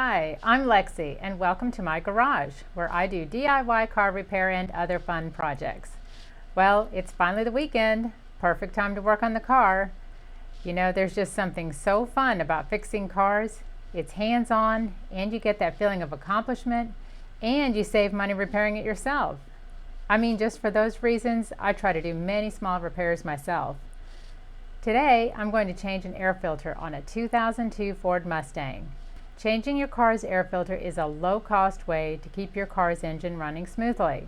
Hi, I'm Lexi and welcome to my garage where I do DIY car repair and other fun projects. Well, it's finally the weekend, perfect time to work on the car. You know, there's just something so fun about fixing cars. It's hands-on and you get that feeling of accomplishment and you save money repairing it yourself. I mean, just for those reasons, I try to do many small repairs myself. Today, I'm going to change an air filter on a 2002 Ford Mustang. Changing your car's air filter is a low-cost way to keep your car's engine running smoothly.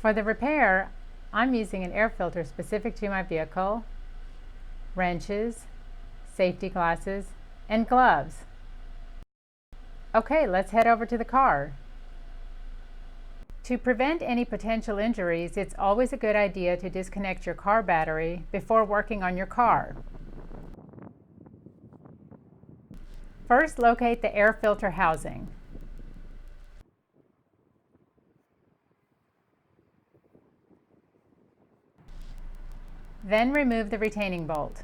For the repair, I'm using an air filter specific to my vehicle, wrenches, safety glasses, and gloves. Okay, let's head over to the car. To prevent any potential injuries, it's always a good idea to disconnect your car battery before working on your car. First, locate the air filter housing. Then remove the retaining bolt.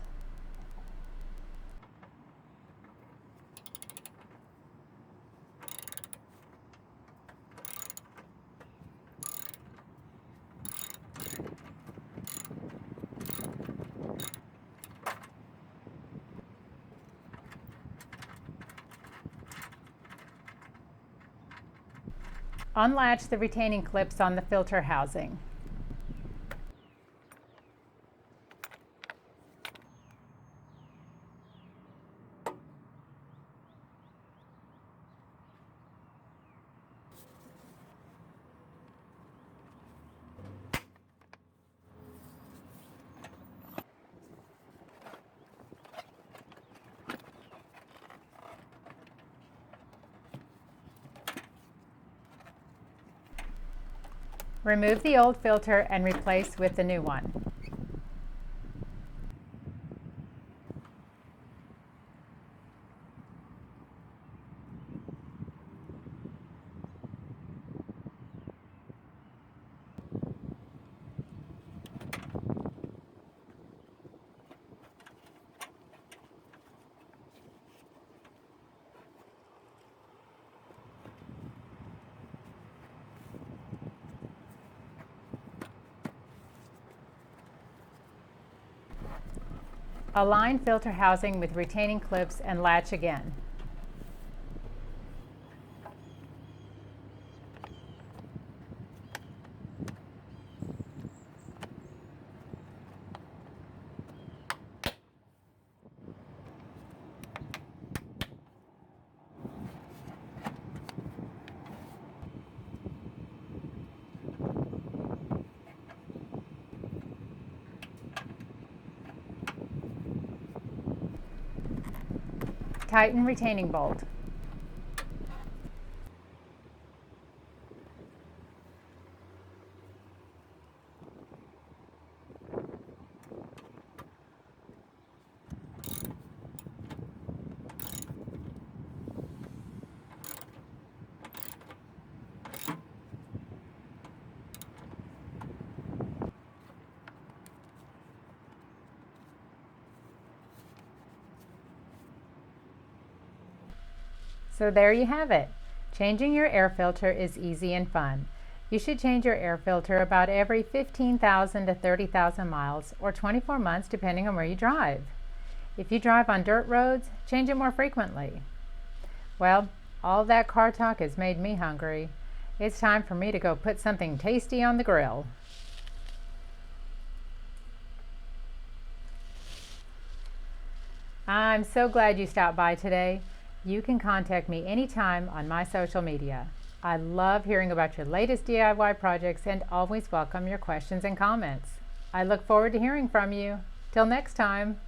Unlatch the retaining clips on the filter housing. Remove the old filter and replace with the new one. Align filter housing with retaining clips and latch again. Tighten retaining bolt. So there you have it. Changing your air filter is easy and fun. You should change your air filter about every 15,000 to 30,000 miles or 24 months depending on where you drive. If you drive on dirt roads, change it more frequently. Well, all that car talk has made me hungry. It's time for me to go put something tasty on the grill. I'm so glad you stopped by today. You can contact me anytime on my social media. I love hearing about your latest DIY projects and always welcome your questions and comments. I look forward to hearing from you. Till next time.